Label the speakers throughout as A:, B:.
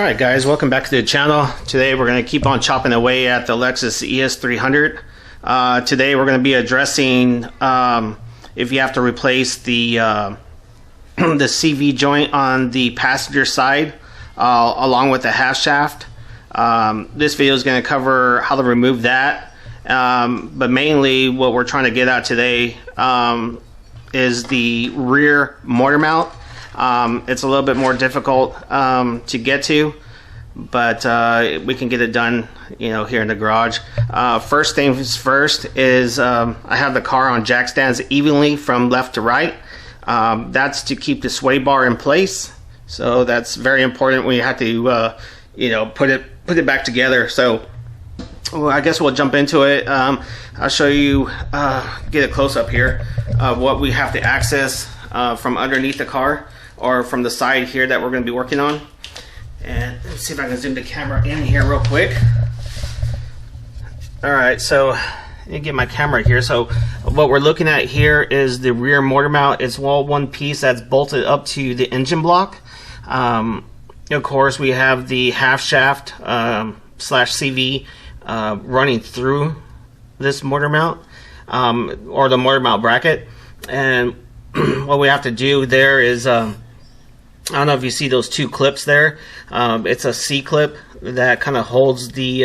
A: Alright guys, welcome back to the channel. Today we're going to keep on chopping away at the Lexus ES300. Today we're going to be addressing if you have to replace the the CV joint on the passenger side along with the half shaft. This video is going to cover how to remove that, but mainly what we're trying to get at today is the rear mortar mount. It's a little bit more difficult to get to, but we can get it done, you know, here in the garage. First things first is I have the car on jack stands evenly from left to right. That's to keep the sway bar in place, so that's very important when you have to you know, put it back together. So well, I guess we'll jump into it. I'll show you, get a close-up here of what we have to access from underneath the car, or from the side here that we're going to be working on. And let's see if I can zoom the camera in here real quick. Alright, so let me get my camera here. So what we're looking at here is the rear mortar mount. It's all one piece that's bolted up to the engine block. Of course, we have the half shaft slash CV running through this mortar mount, or the mortar mount bracket. And what we have to do there is I don't know if you see those two clips there. It's a C clip that kind of holds the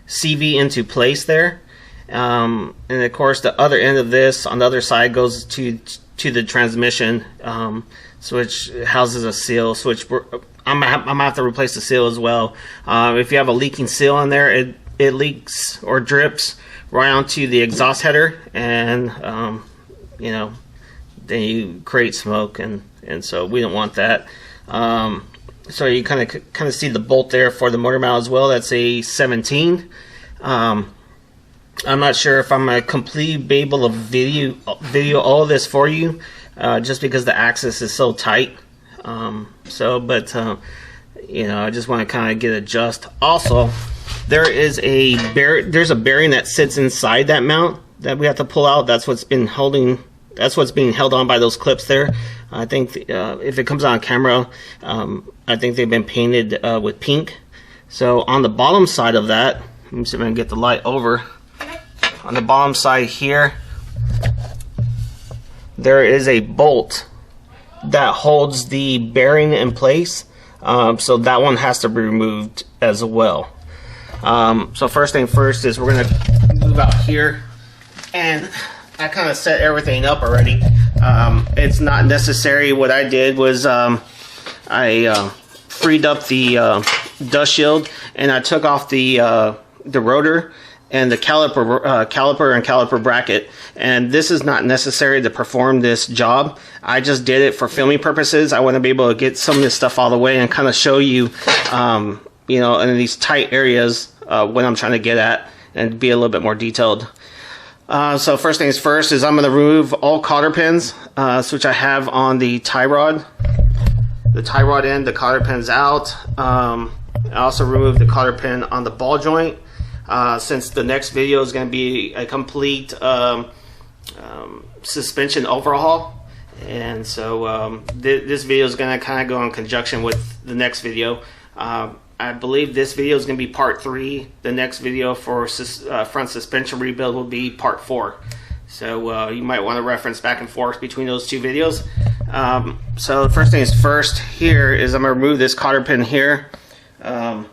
A: CV into place there, and of course the other end of this on the other side goes to the transmission, which houses a seal. I'm gonna have to replace the seal as well. If you have a leaking seal in there, it leaks or drips right onto the exhaust header, and you know, then you create smoke, and so we don't want that. So you kind of see the bolt there for the mortar mount as well. That's a 17. I'm not sure if I'm gonna completely be able to video all of this for you, just because the axis is so tight. But you know, I just want to kind of get adjust. Also, there's a bearing that sits inside that mount that we have to pull out. That's what's been holding. That's what's being held on by those clips there. I think if it comes on camera, I think they've been painted with pink. So on the bottom side of that, let me see if I can get the light over. On the bottom side here, there is a bolt that holds the bearing in place. So that one has to be removed as well. So first thing first is we're gonna move out here, and I kind of set everything up already. It's not necessary. What I did was I freed up the dust shield, and I took off the rotor and the caliper and caliper bracket. And this is not necessary to perform this job. I just did it for filming purposes. I want to be able to get some of this stuff all the way and kind of show you, you know, in these tight areas what I'm trying to get at, and be a little bit more detailed. So first things first is I'm going to remove all cotter pins, which I have on the tie rod. The tie rod end, the cotter pin's out. I also remove the cotter pin on the ball joint, since the next video is going to be a complete suspension overhaul. And so this video is going to kind of go in conjunction with the next video. I believe this video is going to be part 3. The next video for front suspension rebuild will be part 4. So you might want to reference back and forth between those two videos. So the first thing is first here is I'm going to remove this cotter pin here. I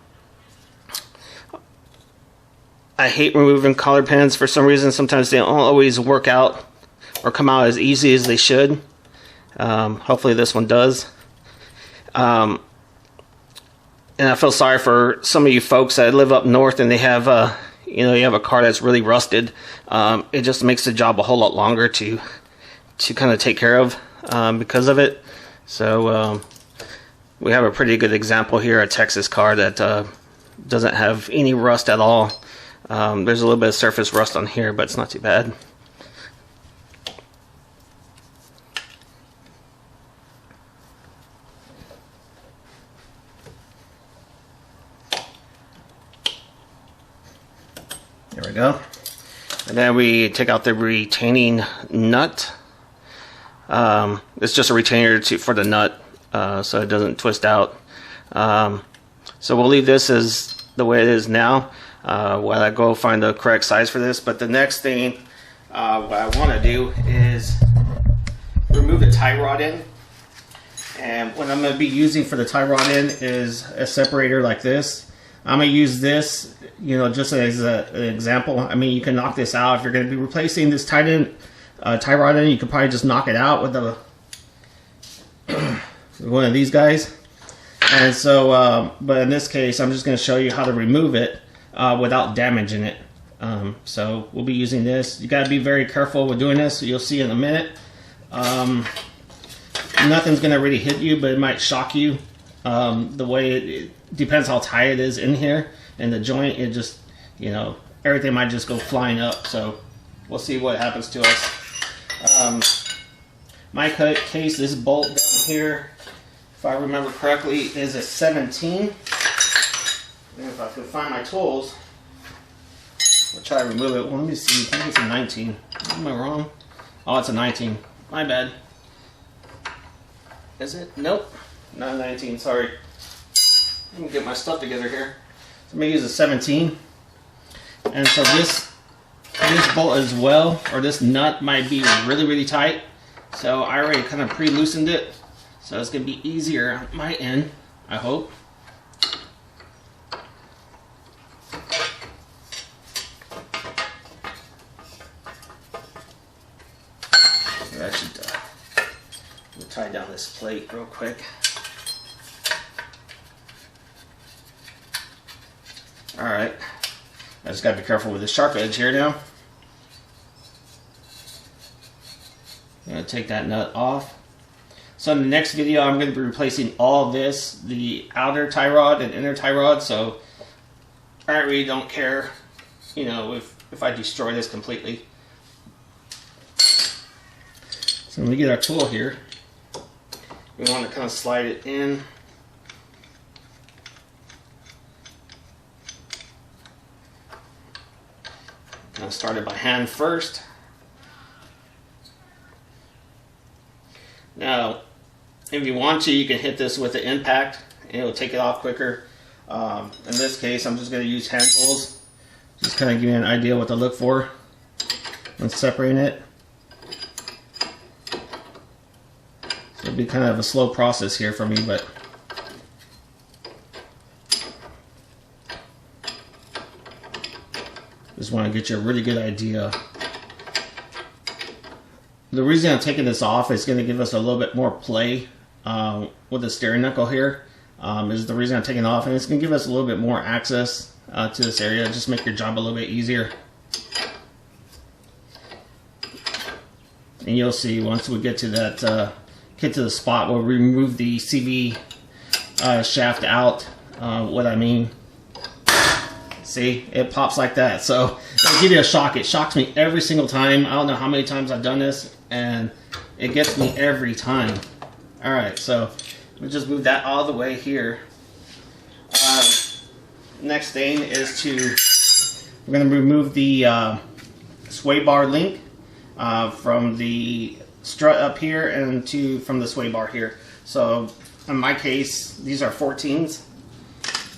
A: hate removing cotter pins for some reason. Sometimes they don't always work out or come out as easy as they should. Hopefully this one does. And I feel sorry for some of you folks that live up north and they have, you know, you have a car that's really rusted. It just makes the job a whole lot longer to kind of take care of because of it. So we have a pretty good example here, a Texas car that doesn't have any rust at all. There's a little bit of surface rust on here, but it's not too bad. There we go. And then we take out the retaining nut. It's just a retainer for the nut, so it doesn't twist out. So we'll leave this as the way it is now while I go find the correct size for this. But the next thing what I want to do is remove the tie rod end. And what I'm going to be using for the tie rod end is a separator like this. I'm going to use this, you know, just as an example. I mean, you can knock this out. If you're going to be replacing this tie rod end, you could probably just knock it out with a one of these guys. And so, but in this case, I'm just going to show you how to remove it without damaging it. So we'll be using this. You got to be very careful with doing this. You'll see in a minute. Nothing's going to really hit you, but it might shock you. The way it depends how tight it is in here, and the joint, it just, you know, everything might just go flying up. So we'll see what happens to us. My case, this bolt down here, if I remember correctly, is a 17. And if I can find my tools, I'll try to remove it. Well, let me see. I think it's a 19. Am I wrong? Oh, it's a 19. My bad. Is it? Nope. Not 19. Sorry. Let me get my stuff together here. So I'm going to use a 17. And so this bolt as well, or this nut, might be really, really tight. So I already kind of pre-loosened it. So it's going to be easier on my end, I hope. I should tie down this plate real quick. Alright. I just got to be careful with the sharp edge here now. I'm going to take that nut off. So in the next video, I'm going to be replacing all of this, the outer tie rod and inner tie rod. So I really don't care, you know, if I destroy this completely. So when we get our tool here, we want to kind of slide it in. Kind of start it by hand first. Now, if you want to, you can hit this with the impact and it will take it off quicker. In this case, I'm just going to use hand tools. Just kind of give you an idea what to look for when separating it. So it'll be kind of a slow process here for me, but just want to get you a really good idea. The reason I'm taking this off is going to give us a little bit more play with the steering knuckle here. Is the reason I'm taking it off, and it's going to give us a little bit more access to this area, just make your job a little bit easier. And you'll see once we get to that, get to the spot where we remove the CV shaft out, what I mean. See, it pops like that. So it'll give you a shock. It shocks me every single time. I don't know how many times I've done this, and it gets me every time. Alright, so we'll just move that all the way here. Next thing is we're going to remove the sway bar link from the strut up here and from the sway bar here. So in my case, these are 14s.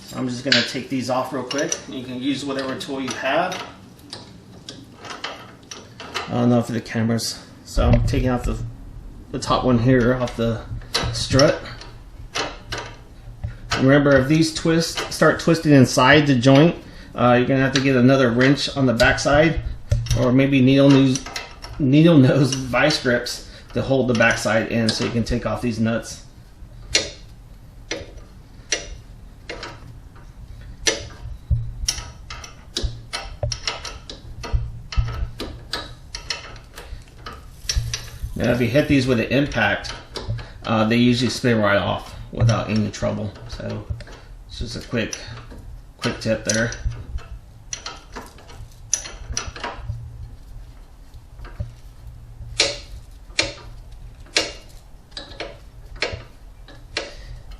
A: So I'm just going to take these off real quick. You can use whatever tool you have. I don't know for the cameras. So I'm taking off the top one here off the strut. Remember, if these start twisting inside the joint, you're going to have to get another wrench on the backside, or maybe needle nose vice grips to hold the backside in so you can take off these nuts. Now if you hit these with an impact, they usually spin right off without any trouble. So it's just a quick tip there.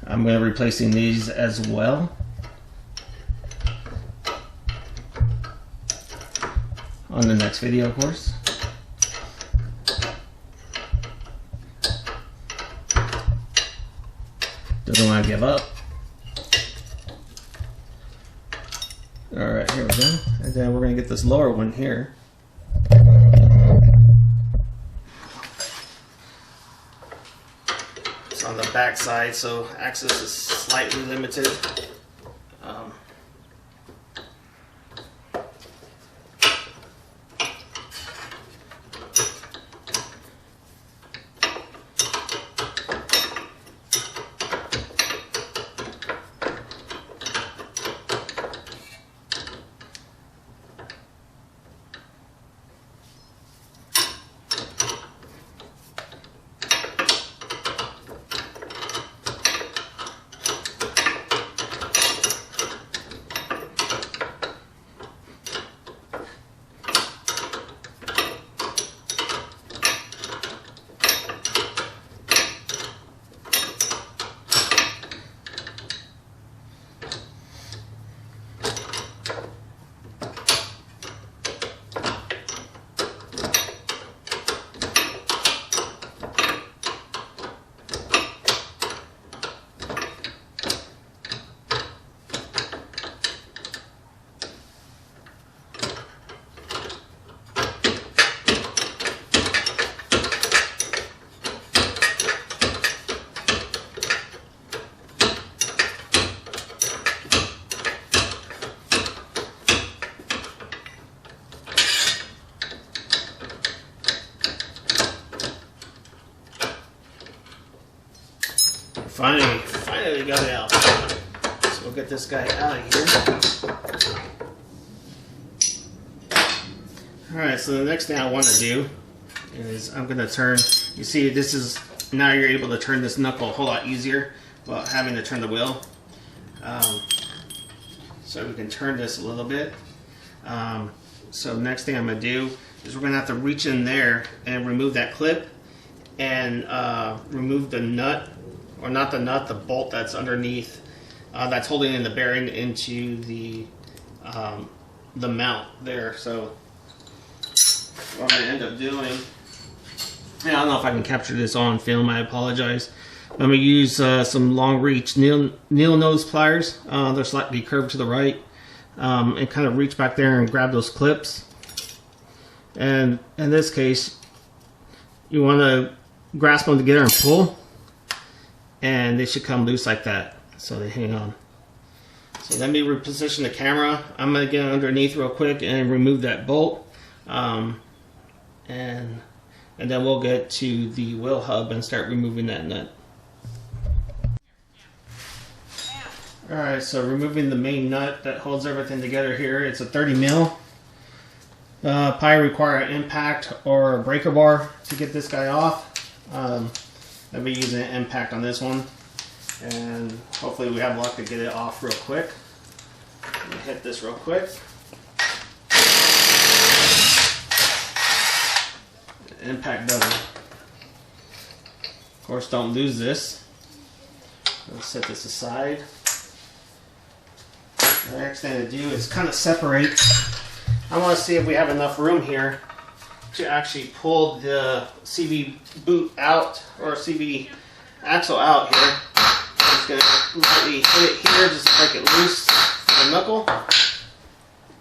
A: I'm going to be replacing these as well. On the next video, of course. Doesn't want to give up. Alright, here we go. And then we're going to get this lower one here. It's on the back side, so access is slightly limited. Finally got it out. So we'll get this guy out of here. Alright, so the next thing I want to do is I'm going to turn, you see this is, now you're able to turn this knuckle a whole lot easier without having to turn the wheel. So we can turn this a little bit. So next thing I'm going to do is we're going to have to reach in there and remove that clip and remove the nut, or not the nut, the bolt that's underneath, that's holding in the bearing into the mount there. So what I'm going to end up doing, I don't know if I can capture this on film, I apologize. I'm going to use some long reach needle nose pliers. They're slightly curved to the right, and kind of reach back there and grab those clips. And in this case, you want to grasp them together and pull, and they should come loose like that, so they hang on. So let me reposition the camera. I'm going to get underneath real quick and remove that bolt, and then we'll get to the wheel hub and start removing that nut. Alright, so removing the main nut that holds everything together here. It's a 30 mil. Probably require an impact or a breaker bar to get this guy off. I'll be using an impact on this one, and hopefully we have luck to get it off real quick. Let me hit this real quick. Impact doesn't. Of course, don't lose this. Let's set this aside. The next thing to do is kind of separate. I want to see if we have enough room here to actually pull the CV boot out, or CV axle out here. I'm just going to lightly hit it here just to break it loose with the knuckle.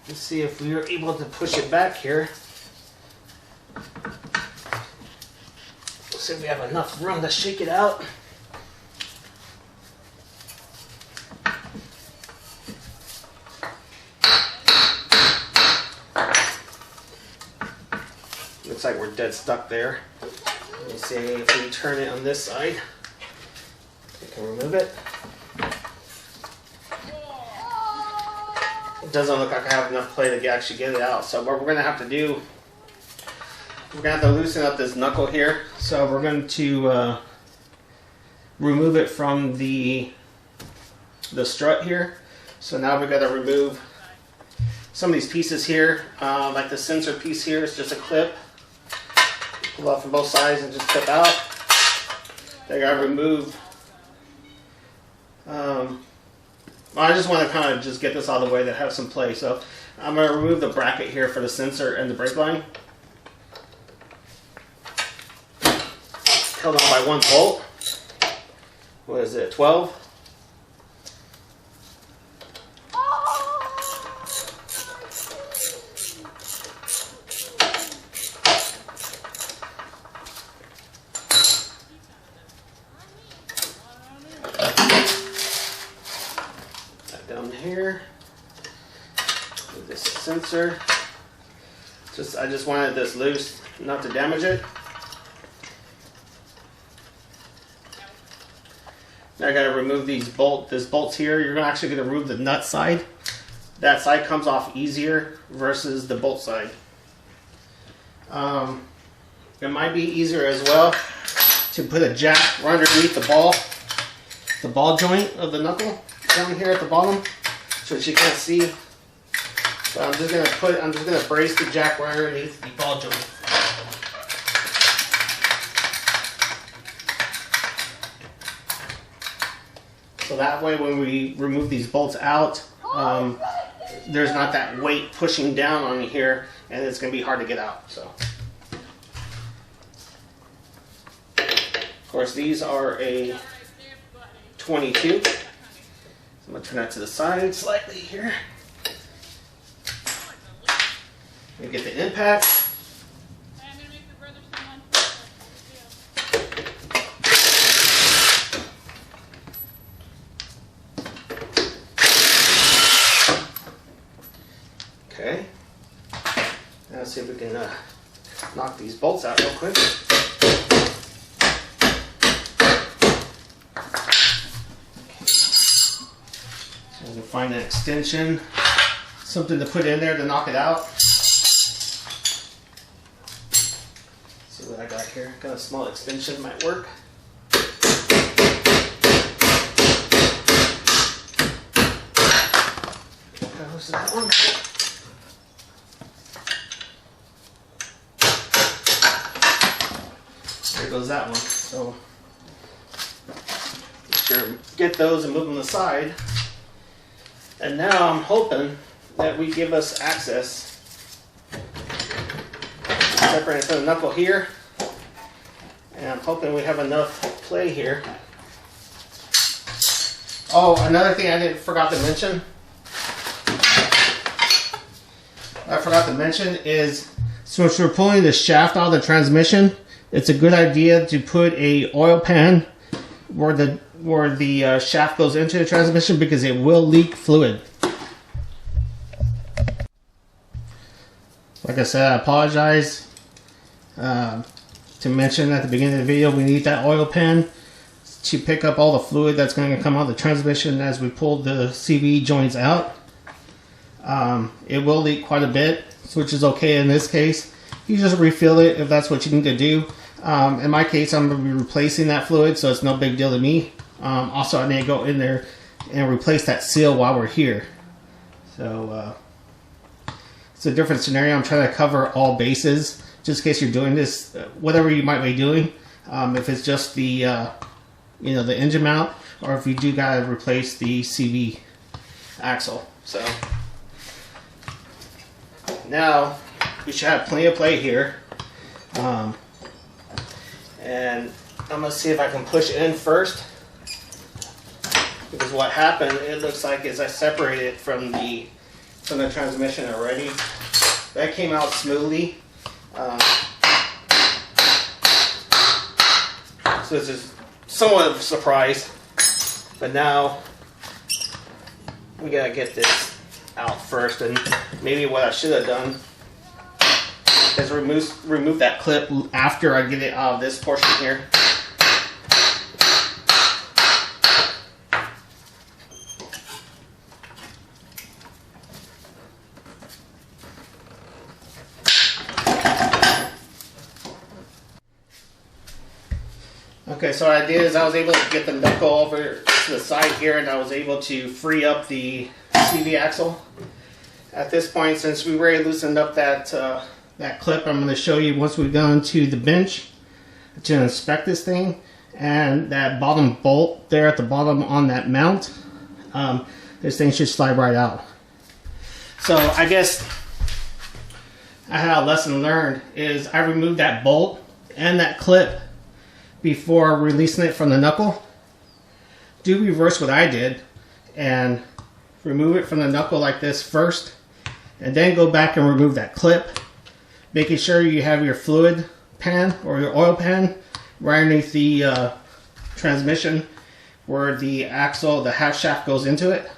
A: Let's see if we are able to push it back here. Let's see if we have enough room to shake it out. Looks like we're dead stuck there. Let me see if we turn it on this side. We can remove it. It doesn't look like I have enough play to actually get it out. So what we're going to have to do, we're going to have to loosen up this knuckle here. So we're going to remove it from the strut here. So now we've got to remove some of these pieces here. Like the sensor piece here is just a clip. Pull out from both sides and just clip out. They got to remove. I just want to kind of just get this out of the way to have some play. So I'm going to remove the bracket here for the sensor and the brake line. Held on by one bolt. What is it, 12? here with this sensor. I just wanted this loose, not to damage it. Now I got to remove these bolts here. You're actually going to remove the nut side. That side comes off easier versus the bolt side. It might be easier as well to put a jack right underneath the ball joint of the knuckle down here at the bottom, so that you can't see. So I'm just gonna brace the jack right underneath the ball joint. So that way, when we remove these bolts out, there's not that weight pushing down on here, and it's going to be hard to get out. So, of course, these are a 22. So I'm going to turn that to the side slightly here. We get the impact. Okay, now let's see if we can knock these bolts out real quick. Okay. So we'll find an extension, something to put in there to knock it out. Let's see what I got here. Got a small extension, might work. Goes that one. There goes that one. So sure, get those and move them aside. And now I'm hoping that we give us access. Separate it from the knuckle here, and I'm hoping we have enough play here. Oh, another thing I forgot to mention. Is since we're pulling the shaft out of the transmission, it's a good idea to put a oil pan where the shaft goes into the transmission, because it will leak fluid. Like I said, I apologize to mention at the beginning of the video, we need that oil pan to pick up all the fluid that's going to come out of the transmission as we pull the CV joints out. It will leak quite a bit, which is okay in this case. You just refill it if that's what you need to do. In my case, I'm going to be replacing that fluid, so it's no big deal to me. Also, I need to go in there and replace that seal while we're here. So it's a different scenario. I'm trying to cover all bases, just in case you're doing this, whatever you might be doing. If it's just the the engine mount, or if you do gotta replace the CV axle. So now we should have plenty of play here. And I'm gonna see if I can push in first, because what happened, it looks like, is I separated it from the transmission already. That came out smoothly. So this is somewhat of a surprise, but now we gotta get this out first. And maybe what I should have done is remove that clip after I get it out of this portion here. Okay, so what I did is I was able to get the knuckle over to the side here, and I was able to free up the CV axle. At this point, since we already loosened up that clip, I'm going to show you once we've gone to the bench to inspect this thing, and that bottom bolt there at the bottom on that mount, this thing should slide right out. So I guess I had a lesson learned, is I removed that bolt and that clip before releasing it from the knuckle. Do reverse what I did and remove it from the knuckle like this first, and then go back and remove that clip, making sure you have your fluid pan or your oil pan right underneath the transmission where the axle, the half shaft goes into it.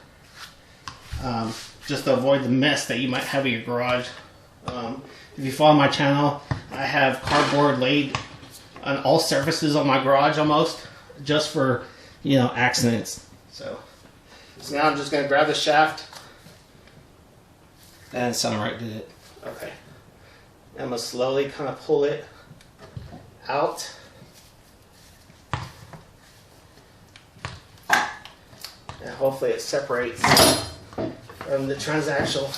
A: just to avoid the mess that you might have in your garage. If you follow my channel, I have cardboard laid on all surfaces on my garage almost, just for, you know, accidents. So now I'm just gonna grab the shaft, and it sounded right, did it? Okay. I'm gonna slowly kind of pull it out. And hopefully it separates from the transaxle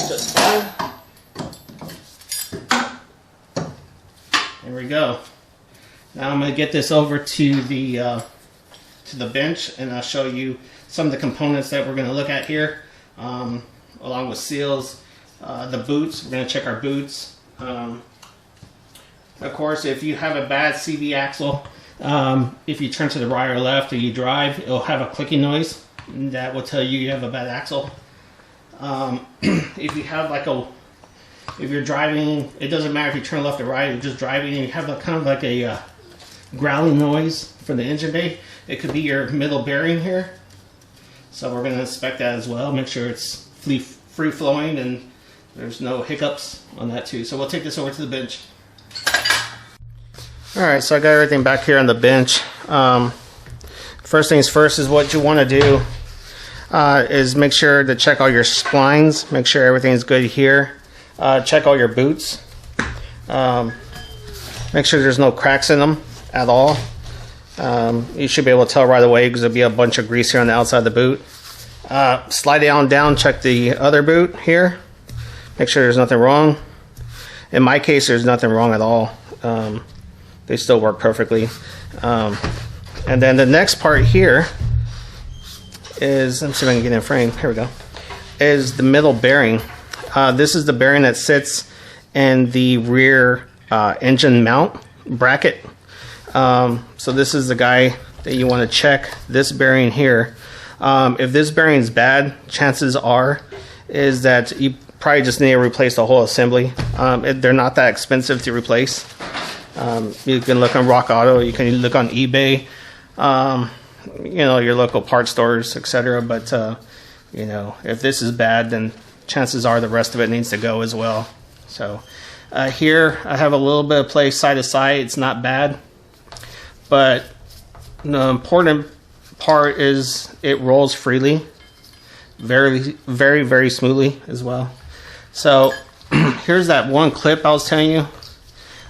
A: just fine. There we go. Now I'm going to get this over to the bench, and I'll show you some of the components that we're going to look at here, along with seals, the boots. We're going to check our boots. Of course, if you have a bad CV axle, if you turn to the right or left or you drive, it'll have a clicking noise. That will tell you have a bad axle. If you have like if you're driving, it doesn't matter if you turn left or right, you're just driving and you have kind of like a growling noise from the engine bay, it could be your middle bearing here. So we're going to inspect that as well, make sure it's free flowing and there's no hiccups on that too. So we'll take this over to the bench. Alright, so I got everything back here on the bench. First things first is what you want to do is make sure to check all your splines, make sure everything's good here. Check all your boots. Make sure there's no cracks in them at all. You should be able to tell right away because there'll be a bunch of grease here on the outside of the boot. Slide it on down, check the other boot here. Make sure there's nothing wrong. In my case, there's nothing wrong at all. They still work perfectly. And then the next part here is, let me see if I can get in frame. Here we go. Is the middle bearing. This is the bearing that sits in the rear engine mount bracket. So this is the guy that you want to check, this bearing here. If this bearing is bad, chances are is that you probably just need to replace the whole assembly. They're not that expensive to replace. You can look on Rock Auto, you can look on eBay, you know, your local parts stores, etc. But you know, if this is bad, then chances are the rest of it needs to go as well. So here I have a little bit of play side to side. It's not bad, but the important part is it rolls freely, very smoothly as well. So here's that one clip I was telling you.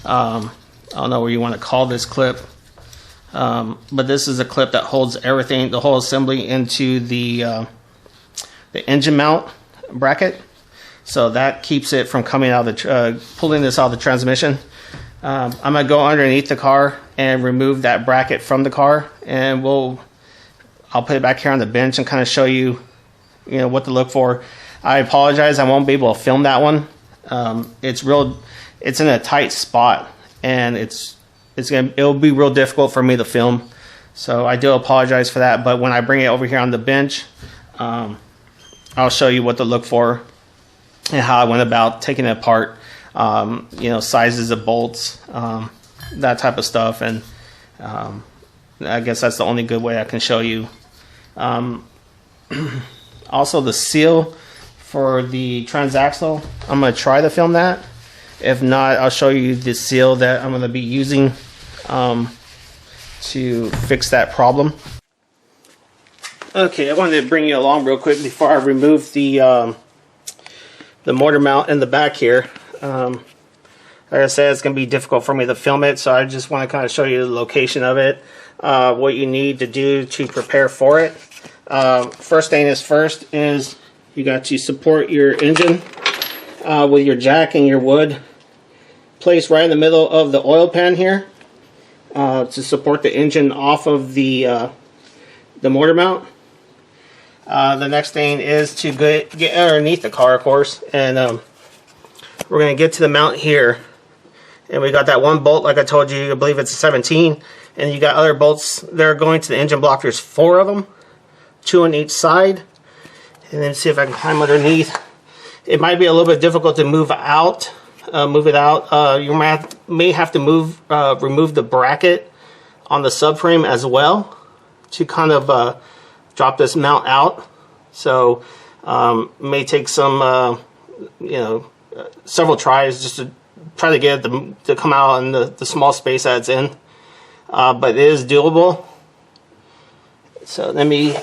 A: I don't know what you want to call this clip, but this is a clip that holds everything, the whole assembly, into the engine mount bracket. So that keeps it from coming out of the pulling this out of the transmission. I'm gonna go underneath the car and remove that bracket from the car, and I'll put it back here on the bench and kind of show you, you know, what to look for. I apologize, I won't be able to film that one. It's in a tight spot, and it'll be real difficult for me to film. So I do apologize for that. But when I bring it over here on the bench, I'll show you what to look for and how I went about taking it apart. You know, sizes of bolts, that type of stuff, and I guess that's the only good way I can show you. Also, the seal for the transaxle, I'm going to try to film that. If not, I'll show you the seal that I'm going to be using to fix that problem. Okay, I wanted to bring you along real quick before I remove the motor mount in the back here. Like I said, it's going to be difficult for me to film it, so I just want to kind of show you the location of it, what you need to do to prepare for it. First thing is first is you got to support your engine with your jack and your wood placed right in the middle of the oil pan here to support the engine off of the motor mount. The next thing is to get underneath the car, of course, and we're going to get to the mount here. And we got that one bolt, like I told you, I believe it's a 17, and you got other bolts that are going to the engine block. There's 4 of them, 2 on each side. And then see if I can climb underneath. It might be a little bit difficult to move it out. You may have to remove the bracket on the subframe as well to kind of drop this mount out. So May take some, several tries just to try to get it to come out in the small space that it's in. But it is doable. So let me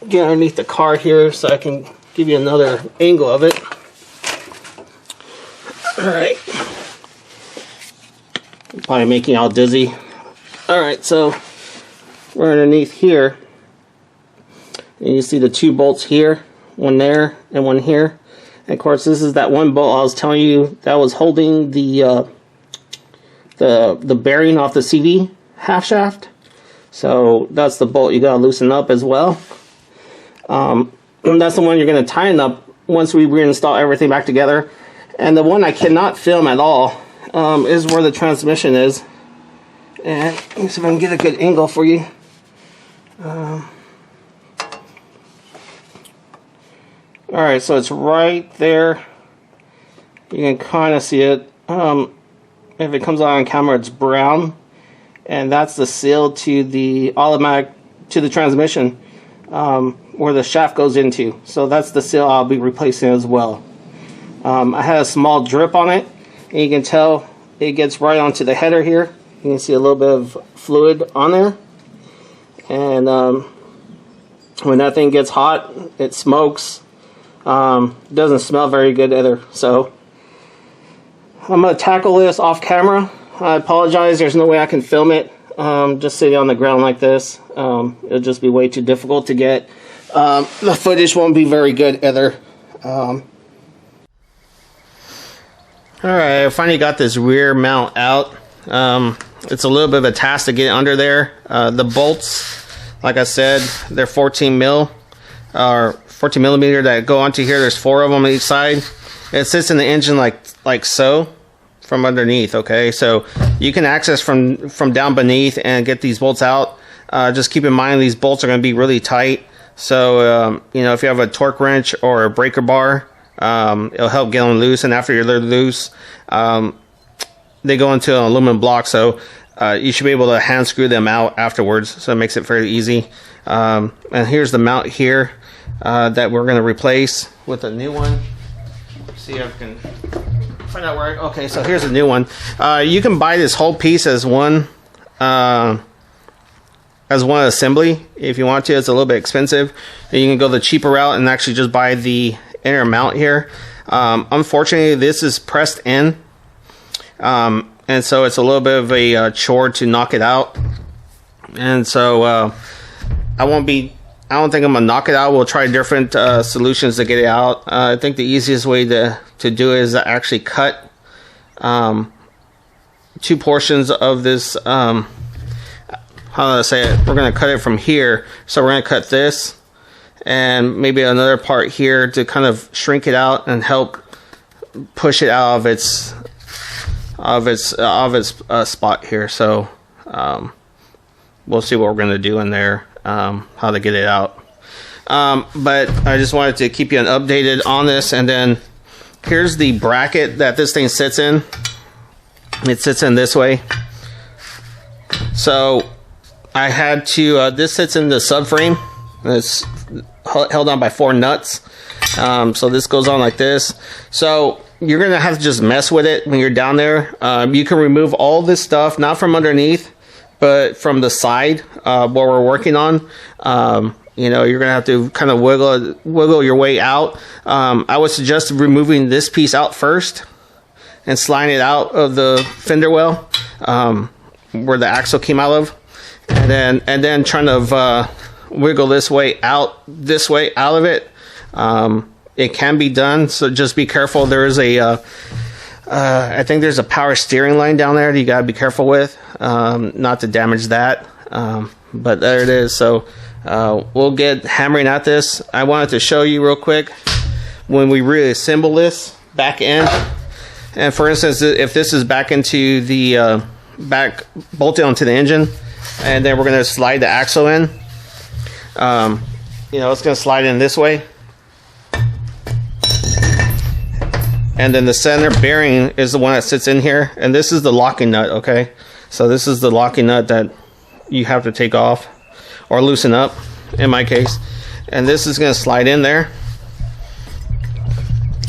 A: get underneath the car here so I can give you another angle of it. Alright. Probably making you all dizzy. Alright, so we're underneath here. And you see the two bolts here, one there and one here. And of course, this is that one bolt I was telling you that was holding the bearing off the CV half shaft. So that's the bolt you gotta loosen up as well. And that's the one you're gonna tighten up once we reinstall everything back together. And the one I cannot film at all is where the transmission is. And let me see if I can get a good angle for you. Alright, so it's right there. You can kind of see it. If it comes out on camera, it's brown. And that's the seal to the automatic, to the transmission, where the shaft goes into. So that's the seal I'll be replacing as well. I had a small drip on it, and you can tell it gets right onto the header here. You can see a little bit of fluid on there. And when that thing gets hot, it smokes. It doesn't smell very good either. So I'm going to tackle this off camera. I apologize, there's no way I can film it just sitting on the ground like this. It'll just be way too difficult to get. The footage won't be very good either. Alright, I finally got this rear mount out. It's a little bit of a task to get under there. The bolts, like I said, they're 14 millimeter that go onto here. There's 4 of them on each side. It sits in the engine like so from underneath. Okay, so you can access from down beneath and get these bolts out. Just keep in mind these bolts are going to be really tight. So if you have a torque wrench or a breaker bar, it'll help get them loose. And after they're loose, they go into an aluminum block. So you should be able to hand screw them out afterwards. So it makes it fairly easy. And here's the mount here. That we're going to replace with a new one. See if I can find out where. Okay, so here's a new one. You can buy this whole piece as one assembly if you want to. It's a little bit expensive. And you can go the cheaper route and actually just buy the inner mount here. Unfortunately, this is pressed in, and so it's a little bit of a chore to knock it out. And so I don't think I'm gonna knock it out. We'll try different solutions to get it out. I think the easiest way to do it is to actually cut 2 portions of this. How do I say it? We're gonna cut it from here. So we're gonna cut this and maybe another part here to kind of shrink it out and help push it out of its spot here. So we'll see what we're gonna do in there. How to get it out. But I just wanted to keep you updated on this. And then here's the bracket that this thing sits in. It sits in this way. So I had to, this sits in the subframe. It's held on by 4 nuts. So this goes on like this. So you're going to have to just mess with it when you're down there. You can remove all this stuff, not from underneath, but from the side where we're working on. You're gonna have to kind of wiggle your way out. I would suggest removing this piece out first and sliding it out of the fender well where the axle came out of, and then trying to wiggle this way out of it. It can be done, so just be careful. There is I think there's a power steering line down there that you gotta be careful with, not to damage that. But there it is. So we'll get hammering at this. I wanted to show you real quick when we reassemble this back in. And for instance, if this is back into the back bolted onto the engine, and then we're going to slide the axle in. It's going to slide in this way. And then the center bearing is the one that sits in here, and this is the locking nut. Okay, so this is the locking nut that you have to take off or loosen up in my case, and this is going to slide in there.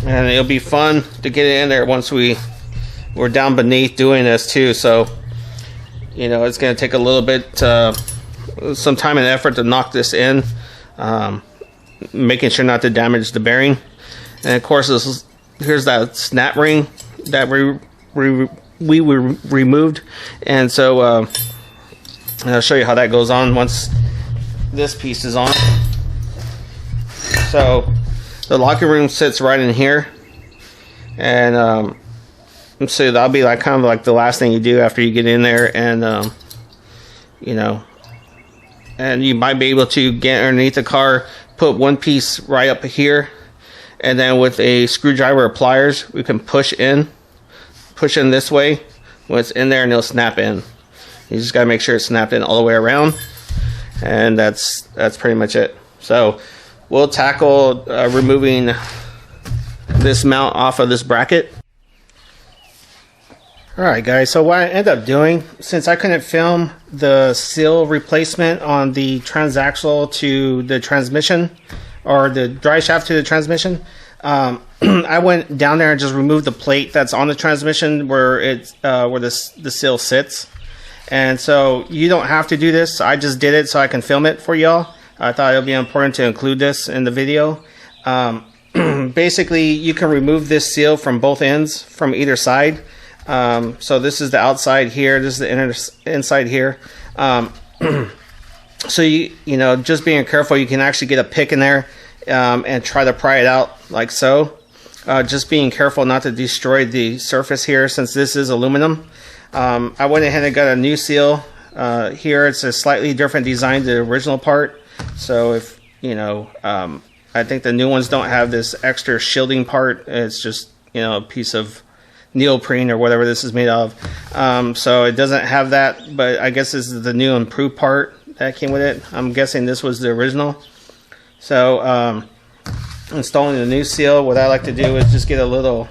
A: and it'll be fun to get it in there once we're down beneath doing this too. So you know, it's going to take a little bit some time and effort to knock this in, making sure not to damage the bearing. And of course, here's that snap ring that we removed, and so I'll show you how that goes on once this piece is on. So the locker room sits right in here, and so that'll be like kind of like the last thing you do after you get in there, and you know, and you might be able to get underneath the car, put one piece right up here, and then with a screwdriver or pliers we can push in this way. When it's in there, and it'll snap in. You just gotta make sure it's snapped in all the way around, and that's pretty much it. So we'll tackle removing this mount off of this bracket. Alright guys, so what I ended up doing, since I couldn't film the seal replacement on the transaxle to the transmission, or the drive shaft to the transmission, I went down there and just removed the plate that's on the transmission where the seal sits. And so you don't have to do this. I just did it so I can film it for y'all. I thought it would be important to include this in the video. Basically, you can remove this seal from both ends, from either side. So this is the outside here, this is the inside here. So you know, just being careful, you can actually get a pick in there and try to pry it out like so. Just being careful not to destroy the surface here, since this is aluminum. I went ahead and got a new seal here. It's a slightly different design to the original part. So if you know, I think the new ones don't have this extra shielding part. It's just, you know, a piece of neoprene or whatever this is made of. So it doesn't have that, but I guess this is the new improved part that came with it. I'm guessing this was the original. So installing the new seal, what I like to do is just get a little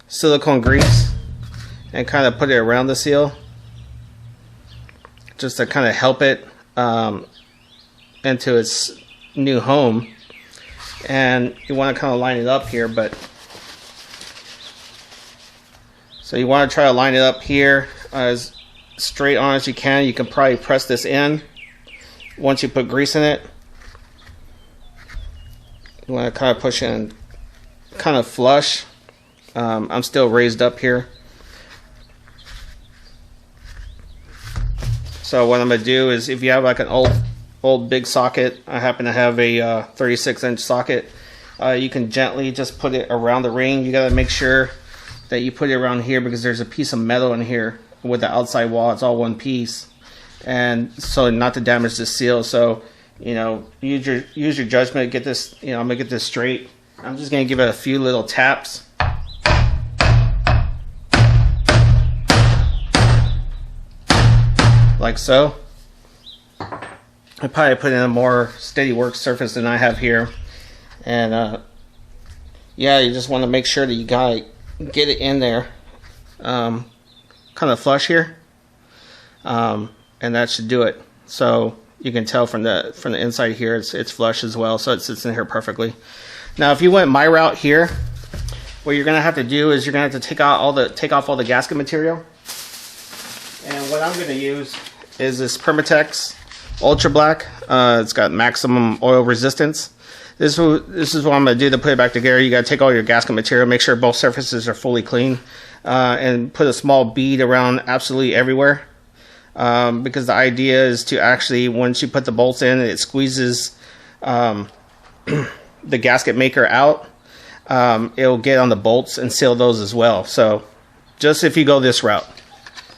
A: silicone grease and kind of put it around the seal, just to kind of help it into its new home. And you want to kind of line it up here, so you want to try to line it up here as straight on as you can. You can probably press this in once you put grease in it. You want to kind of push in kind of flush. I'm still raised up here. So what I'm going to do is, if you have like an old big socket, I happen to have a 36-inch socket, you can gently just put it around the ring. You got to make sure that you put it around here, because there's a piece of metal in here with the outside wall. It's all one piece, and so not to damage the seal. So you know, use your judgment. Get this, you know, I'm gonna get this straight. I'm just gonna give it a few little taps, like so. I probably put in a more steady work surface than I have here, and yeah, you just want to make sure that you gotta get it in there, kind of flush here, and that should do it. So you can tell from the inside here, it's flush as well, so it sits in here perfectly. Now, if you went my route here, what you're gonna have to do is you're gonna have to take off all the gasket material. And what I'm gonna use is this Permatex Ultra Black. It's got maximum oil resistance. This is what I'm going to do to put it back together. You got to take all your gasket material, make sure both surfaces are fully clean, and put a small bead around absolutely everywhere. Because the idea is to actually, once you put the bolts in, it squeezes the gasket maker out. It'll get on the bolts and seal those as well. So just if you go this route,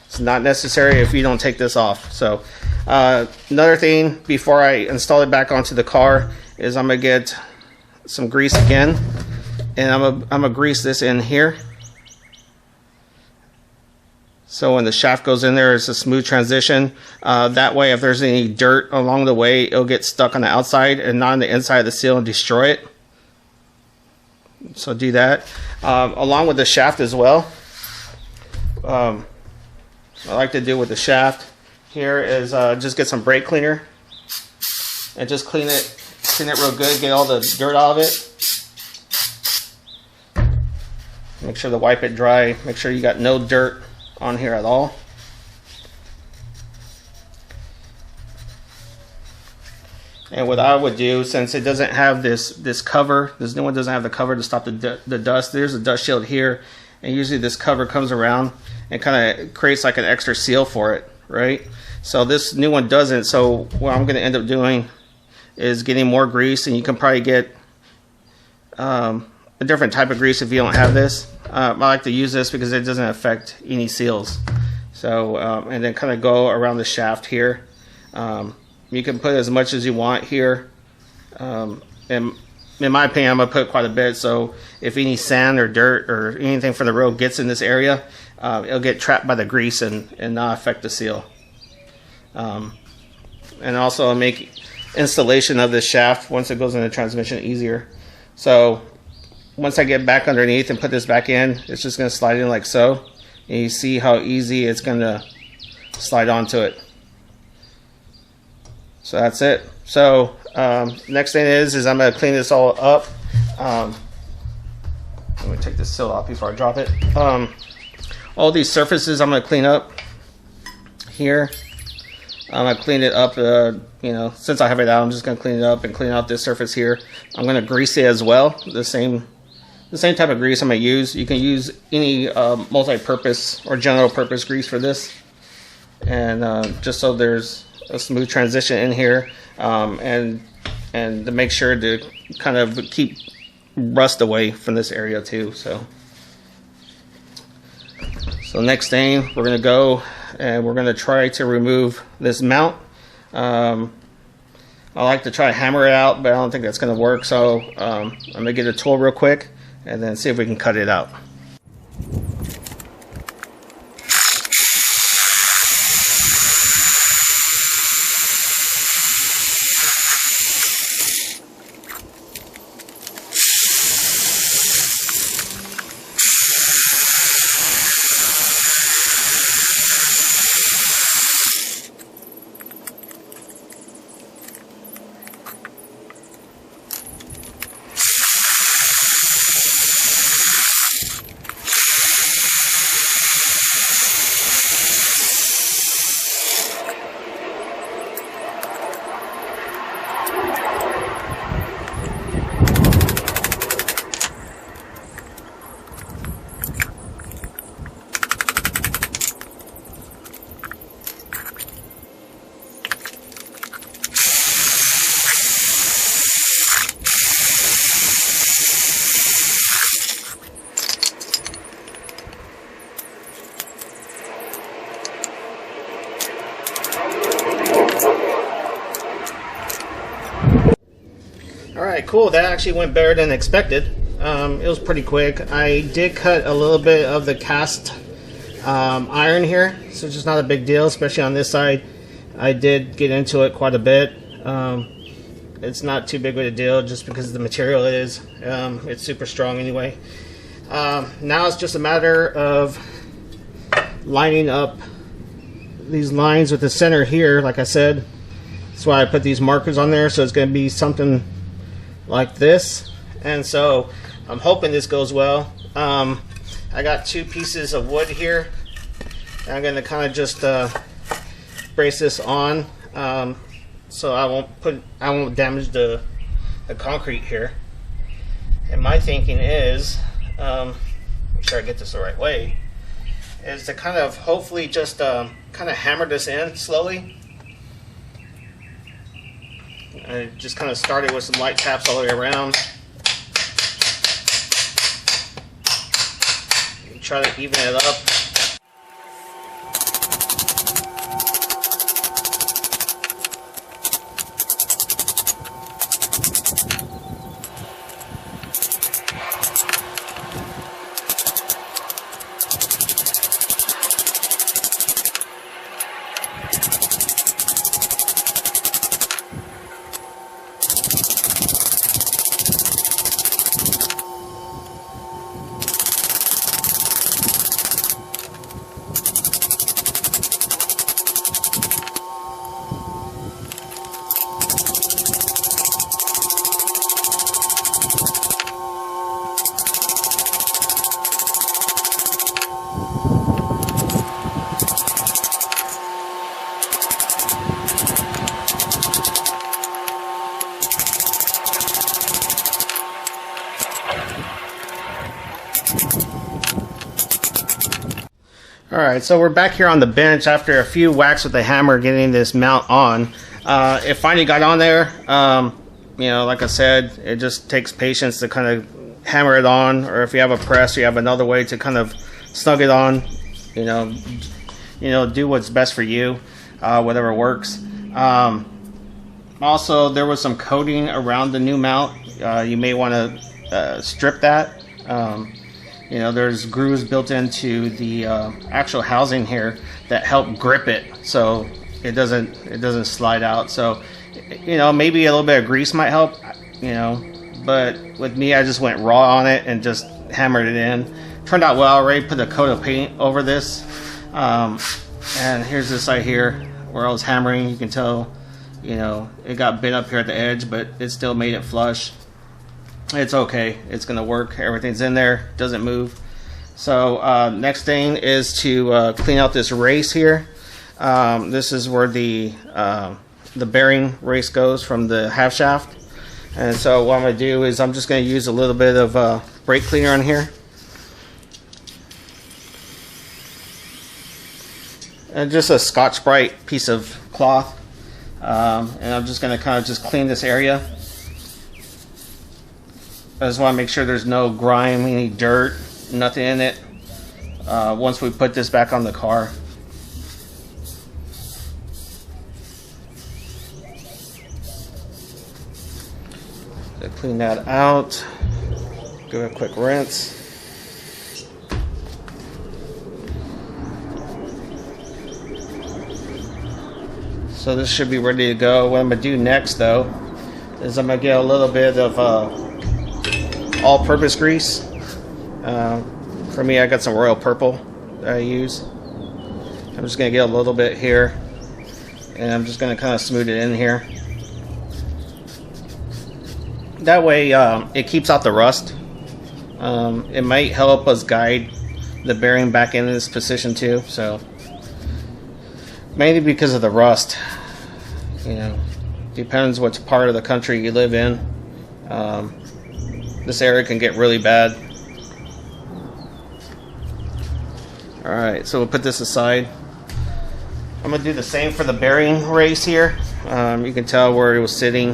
A: it's not necessary if you don't take this off. So another thing before I install it back onto the car is I'm gonna get some grease again, and I'm gonna grease this in here, so when the shaft goes in there, it's a smooth transition. That way, if there's any dirt along the way, it'll get stuck on the outside and not on the inside of the seal and destroy it. So do that along with the shaft as well. What I like to do with the shaft here is just get some brake cleaner and just clean it real good, get all the dirt out of it. Make sure to wipe it dry. Make sure you got no dirt on here at all. And what I would do, since it doesn't have this cover, this new one doesn't have the cover to stop the dust. There's a dust shield here, and usually this cover comes around and kind of creates like an extra seal for it, right? So this new one doesn't. So what I'm going to end up doing is getting more grease, and you can probably get a different type of grease if you don't have this. I like to use this because it doesn't affect any seals. So and then kind of go around the shaft here. You can put as much as you want here. And in my opinion, I'm going to put quite a bit. So if any sand or dirt or anything from the road gets in this area, it'll get trapped by the grease and not affect the seal. And also make installation of this shaft once it goes in the transmission easier. So once I get back underneath and put this back in, it's just going to slide in like so. And you see how easy it's going to slide onto it. So that's it. So next thing is I'm going to clean this all up. Let me take this seal off before I drop it. All these surfaces I'm going to clean up here. I'm going to clean it up, you know, since I have it out, I'm just going to clean it up and clean out this surface here. I'm going to grease it as well. The same type of grease I'm going to use. You can use any multi-purpose or general purpose grease for this. And just so there's a smooth transition in here, and to make sure to kind of keep rust away from this area too. So next thing, we're going to go and we're going to try to remove this mount. I like to try to hammer it out, but I don't think that's going to work. So I'm going to get a tool real quick and then see if we can cut it out. Alright, cool. That actually went better than expected. It was pretty quick. I did cut a little bit of the cast iron here, so it's just not a big deal, especially on this side. I did get into it quite a bit. It's not too big of a deal just because the material is. It's super strong anyway. Now it's just a matter of lining up these lines with the center here, like I said. That's why I put these markers on there, so it's going to be something like this. And so I'm hoping this goes well. I got two pieces of wood here. I'm going to kind of just brace this on so I won't damage the concrete here. And my thinking is, make sure I get this the right way, is to kind of hopefully just kind of hammer this in slowly. I just kind of started with some light taps all the way around. Try to even it up. Alright, so we're back here on the bench after a few whacks with the hammer getting this mount on. It finally got on there. You know, like I said, it just takes patience to kind of hammer it on, or if you have a press, you have another way to kind of snug it on. You know, do what's best for you, whatever works. Also, there was some coating around the new mount. You may want to strip that. You know, there's grooves built into the actual housing here that help grip it, so it doesn't slide out. So, you know, maybe a little bit of grease might help. You know, but with me, I just went raw on it and just hammered it in. Turned out well. I already put a coat of paint over this, and here's this side here where I was hammering. You can tell, you know, it got bent up here at the edge, but it still made it flush. It's okay, it's gonna work. Everything's in there, doesn't move. So next thing is to clean out this race here. This is where the bearing race goes from the half shaft. And so what I'm gonna do is I'm just gonna use a little bit of brake cleaner on here. And just a Scotch-Brite piece of cloth. And I'm just gonna kind of just clean this area. I just want to make sure there's no grime, any dirt, nothing in it once we put this back on the car. So clean that out. Give it a quick rinse. So this should be ready to go. What I'm going to do next, though, is I'm going to get a little bit of all-purpose grease. For me, I got some royal purple that I use. I'm just going to get a little bit here, and I'm just going to kind of smooth it in here. That way it keeps out the rust. It might help us guide the bearing back in this position too, so mainly because of the rust. You know, depends which part of the country you live in. This area can get really bad. Alright, so we'll put this aside. I'm going to do the same for the bearing race here. You can tell where it was sitting.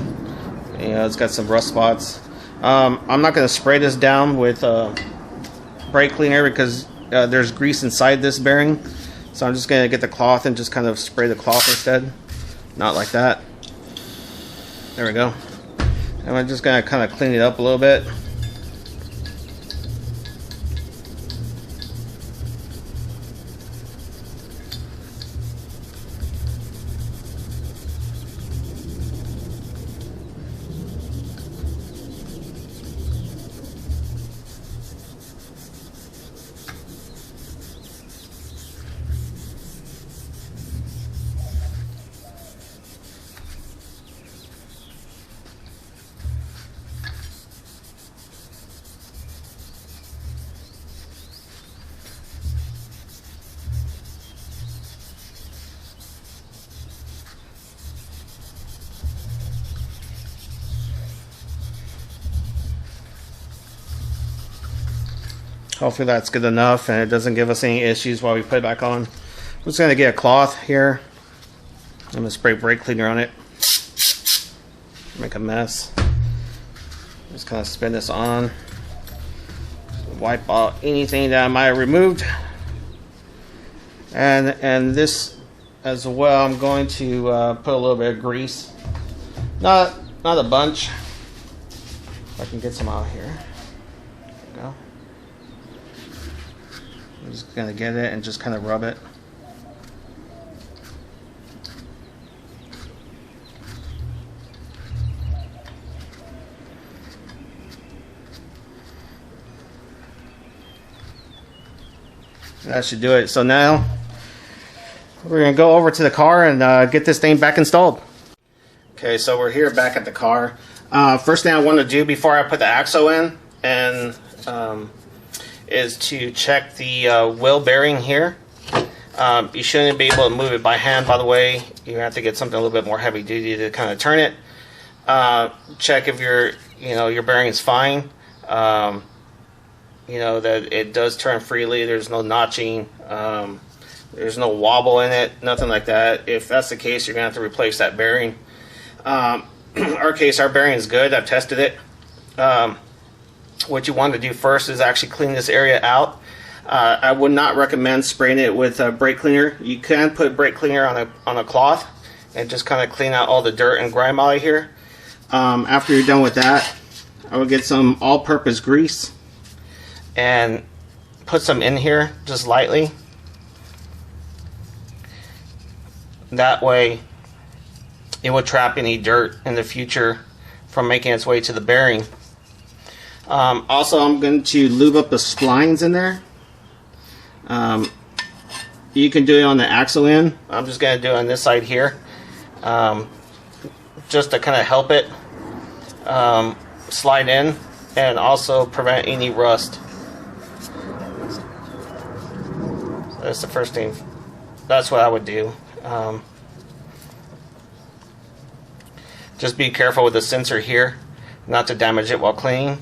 A: You know, it's got some rust spots. I'm not going to spray this down with brake cleaner because there's grease inside this bearing. So I'm just going to get the cloth and just kind of spray the cloth instead. Not like that. There we go. And I'm just going to kind of clean it up a little bit. Hopefully that's good enough and it doesn't give us any issues while we put it back on. I'm just going to get a cloth here. I'm going to spray brake cleaner on it. Make a mess. Just kind of spin this on. Wipe out anything that I might have removed. And this as well, I'm going to put a little bit of grease. Not a bunch. If I can get some out here. There we go. I'm just going to get it and just kind of rub it. That should do it. So now we're going to go over to the car and get this thing back installed. Okay, so we're here back at the car. First thing I want to do before I put the axle in and is to check the wheel bearing here. You shouldn't be able to move it by hand, by the way. You have to get something a little bit more heavy duty to kind of turn it. Check if your bearing is fine. You know, that it does turn freely. There's no notching. There's no wobble in it, nothing like that. If that's the case, you're gonna have to replace that bearing. Our case, our bearing is good. I've tested it. What you want to do first is actually clean this area out. I would not recommend spraying it with a brake cleaner. You can put brake cleaner on a cloth and just kind of clean out all the dirt and grime out of here. After you're done with that, I would get some all-purpose grease and put some in here just lightly. That way it will trap any dirt in the future from making its way to the bearing. Also, I'm going to lube up the splines in there. You can do it on the axle end. I'm just going to do it on this side here, just to kind of help it slide in and also prevent any rust. So that's the first thing. That's what I would do. Just be careful with the sensor here, not to damage it while cleaning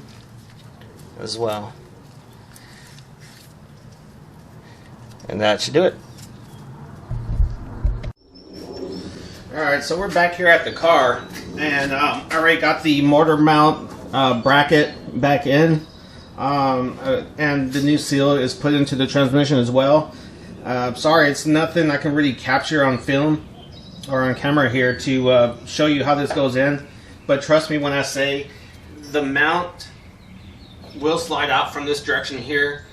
A: as well. And that should do it. Alright, so we're back here at the car, and I already got the motor mount bracket back in, and the new seal is put into the transmission as well. Sorry, it's nothing I can really capture on film or on camera here to show you how this goes in, but trust me when I say the mount will slide out from this direction here.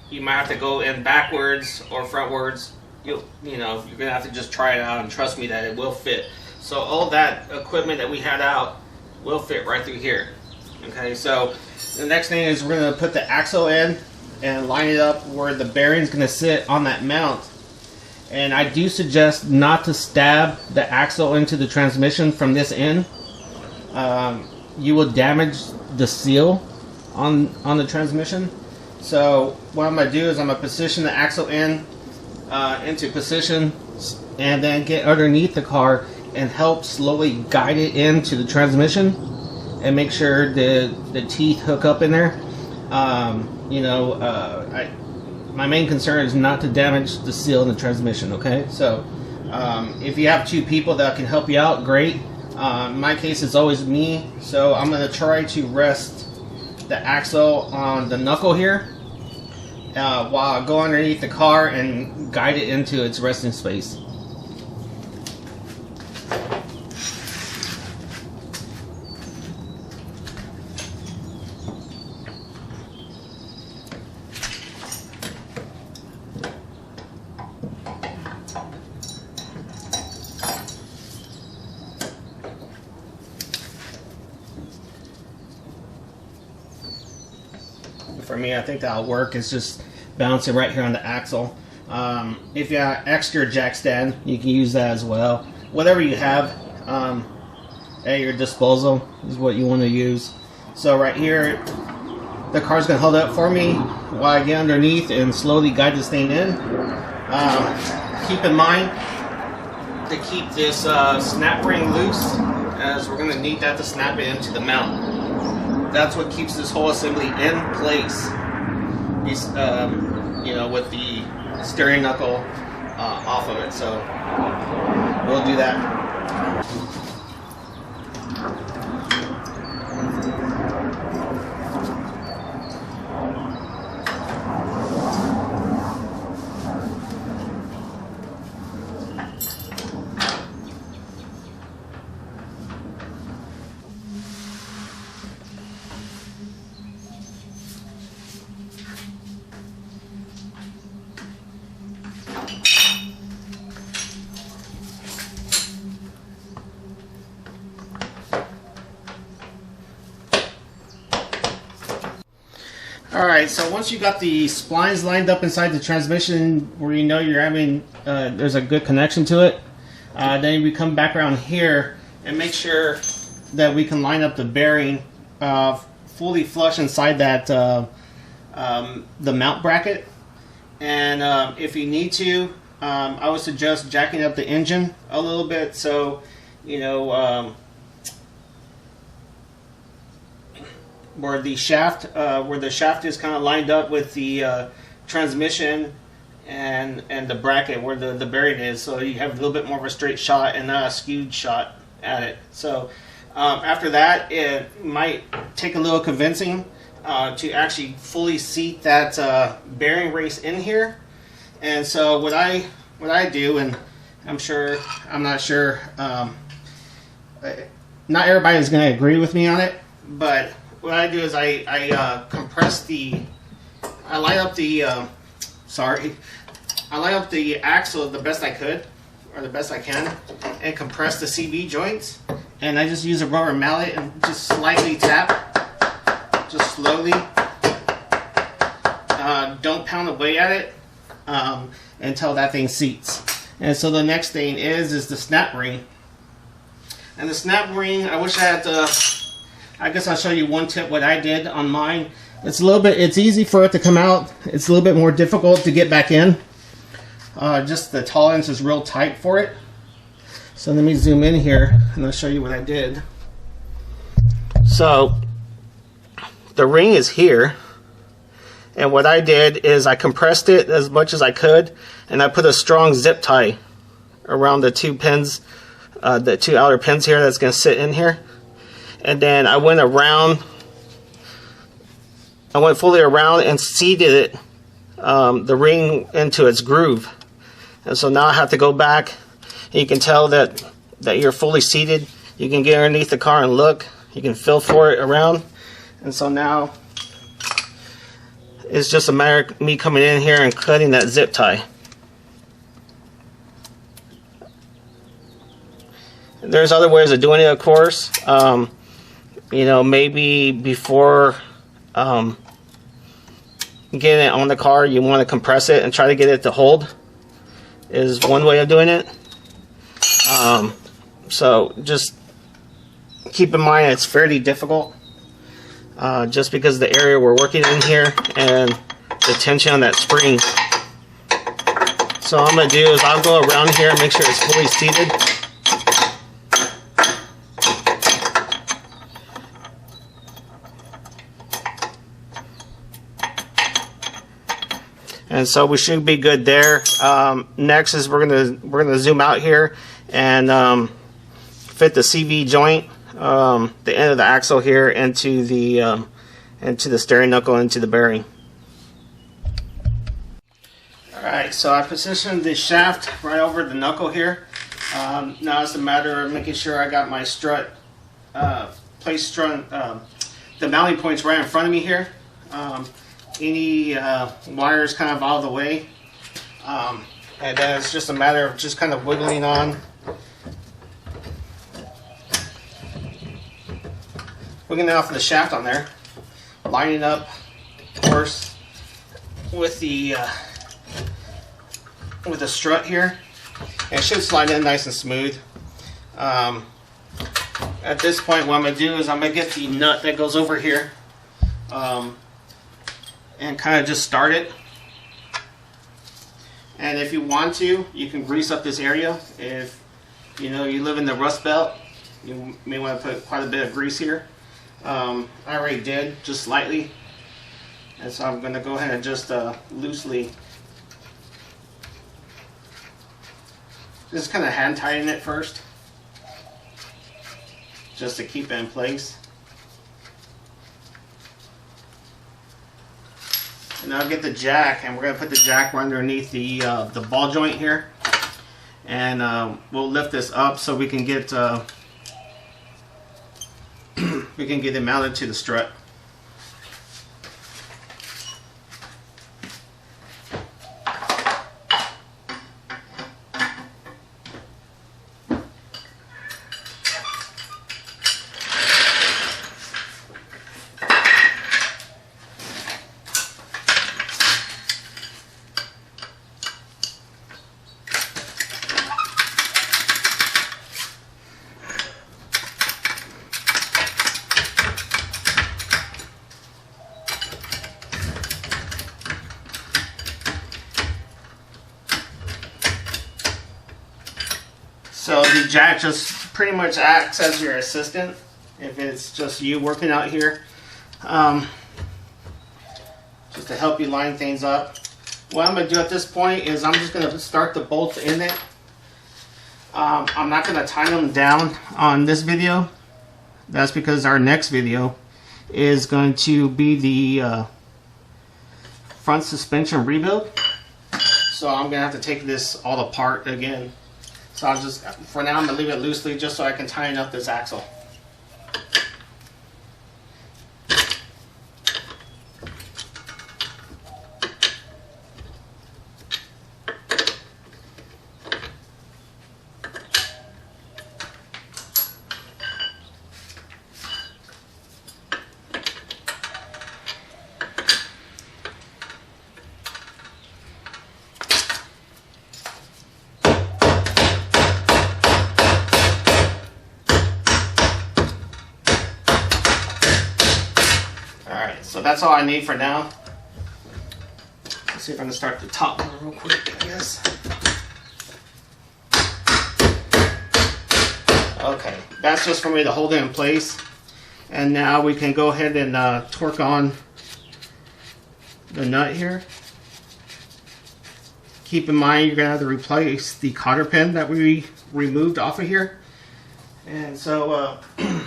A: You might have to go in backwards or frontwards. You know, you're gonna have to just try it out and trust me that it will fit. So all that equipment that we had out will fit right through here. Okay, so the next thing is we're gonna put the axle in and line it up where the bearing's gonna sit on that mount. And I do suggest not to stab the axle into the transmission from this end. You will damage the seal on the transmission. So what I'm going to do is I'm going to position the axle in into position and then get underneath the car and help slowly guide it into the transmission and make sure the teeth hook up in there. My main concern is not to damage the seal in the transmission, okay? So if you have two people that can help you out, great. In my case, it's always me, so I'm going to try to rest the axle on the knuckle here while I go underneath the car and guide it into its resting space. For me, I think that'll work. It's just bouncing right here on the axle. If you have extra jack stand, you can use that as well. Whatever you have at your disposal is what you want to use. So right here, the car's going to hold up for me while I get underneath and slowly guide this thing in. Keep in mind to keep this snap ring loose, as we're going to need that to snap it into the mount. That's what keeps this whole assembly in place. With the steering knuckle off of it. So we'll do that. Alright, so once you got the splines lined up inside the transmission where you know you're having, there's a good connection to it, then we come back around here and make sure that we can line up the bearing fully flush inside that the mount bracket. And if you need to, I would suggest jacking up the engine a little bit, so where the shaft is kind of lined up with the transmission and the bracket where the bearing is, so you have a little bit more of a straight shot and not a skewed shot at it. So after that, it might take a little convincing to actually fully seat that bearing race in here. And so what I do, and I'm not sure, not everybody is going to agree with me on it, but what I do is I compress I line up the axle the best I could, or the best I can, and compress the CV joints. And I just use a rubber mallet and just slightly tap, just slowly. Don't pound away at it until that thing seats. And so the next thing is the snap ring. And the snap ring, I wish I had I guess I'll show you one tip what I did on mine. It's easy for it to come out. It's a little bit more difficult to get back in. Just the tolerance is real tight for it. So let me zoom in here and I'll show you what I did. So the ring is here, and what I did is I compressed it as much as I could, and I put a strong zip tie around the two pins, the two outer pins here that's going to sit in here. And then I went fully around and seated it, the ring into its groove. And so now I have to go back. You can tell that you're fully seated. You can get underneath the car and look. You can feel for it around. And so now it's just a matter of me coming in here and cutting that zip tie. There's other ways of doing it, of course. You know, maybe before getting it on the car, you want to compress it and try to get it to hold, is one way of doing it. So just keep in mind it's fairly difficult, just because of the area we're working in here and the tension on that spring. So all I'm going to do is I'll go around here and make sure it's fully seated. And so we should be good there. Next is we're gonna zoom out here and fit the CV joint, the end of the axle here, into the steering knuckle, into the bearing. All right, so I positioned the shaft right over the knuckle here. Now it's a matter of making sure I got my strut placed, the mounting points right in front of me here. Any wires kind of out of the way, and then it's just a matter of just kind of wiggling on, off the shaft on there, lining up, of course, with the strut here, and it should slide in nice and smooth. At this point, what I'm going to do is I'm going to get the nut that goes over here, and kind of just start it. And if you want to, you can grease up this area. If you live in the Rust Belt, you may want to put quite a bit of grease here. I already did, just slightly. And so I'm going to go ahead and just loosely, just kind of hand tighten it first, just to keep it in place. And now I'll get the jack, and we're going to put the jack right underneath the ball joint here, and we'll lift this up so we can get it mounted to the strut. So the jack just pretty much acts as your assistant if it's just you working out here. just to help you line things up. What I'm going to do at this point is I'm just going to start the bolts in it. I'm not going to tighten them down on this video. That's because our next video is going to be the front suspension rebuild. So I'm going to have to take this all apart again. So I'll just, for now, I'm going to leave it loosely just so I can tighten up this axle. So that's all I need for now. Let's see if I can start the top one real quick, I guess. Okay, that's just for me to hold it in place. And now we can go ahead and torque on the nut here. Keep in mind you're going to have to replace the cotter pin that we removed off of here. And so I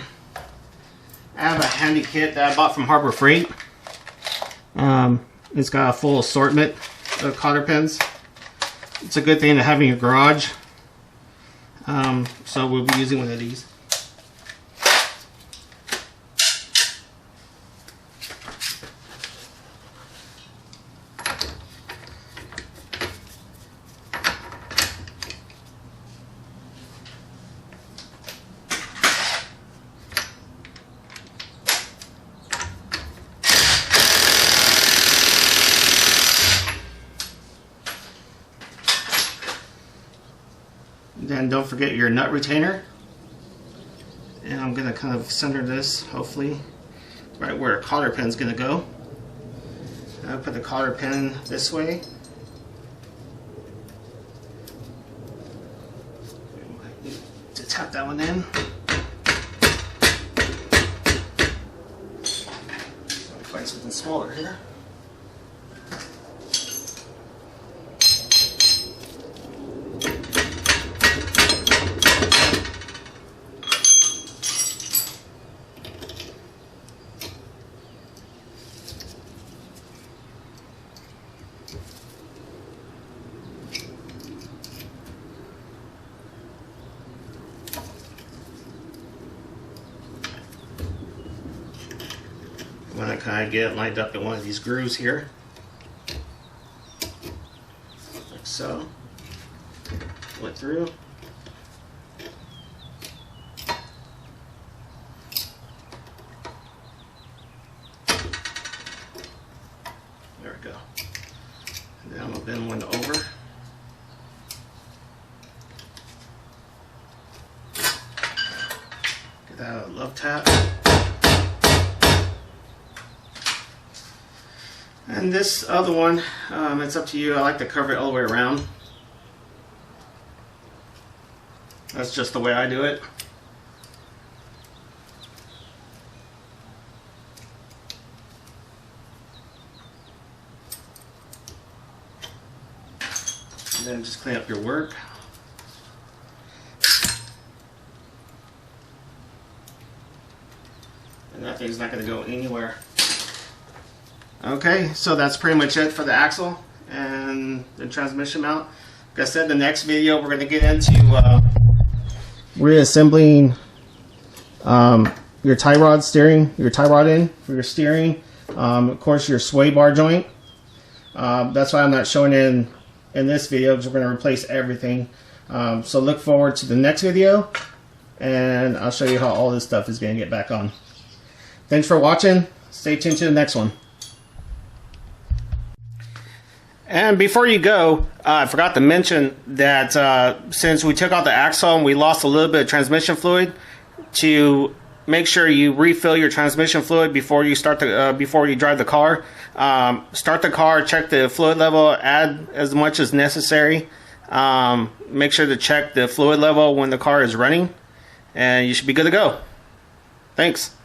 A: have a handy kit that I bought from Harbor Freight. It's got a full assortment of cotter pins. It's a good thing to have in your garage. So we'll be using one of these. Then don't forget your nut retainer. And I'm going to kind of center this, hopefully, right where a cotter pin is going to go. I'll put the cotter pin this way. To tap that one in. So I'll find something smaller here. I'm going to kind of get it lined up in one of these grooves here, like so. Pull it through. There we go. And then I'm going to bend one over. Get that out of the love tap. And this other one, it's up to you. I like to cover it all the way around. That's just the way I do it. And then just clean up your work. And that thing's not going to go anywhere. Okay, so that's pretty much it for the axle and the transmission mount. Like I said, the next video we're going to get into reassembling your tie rod steering, your tie rod in for your steering. Of course, your sway bar joint. That's why I'm not showing it in this video, because we're going to replace everything. So look forward to the next video, and I'll show you how all this stuff is going to get back on. Thanks for watching. Stay tuned to the next one. And before you go, I forgot to mention that since we took out the axle and we lost a little bit of transmission fluid, to make sure you refill your transmission fluid before you start the before you drive the car. Start the car, check the fluid level, add as much as necessary. Make sure to check the fluid level when the car is running, and you should be good to go. Thanks.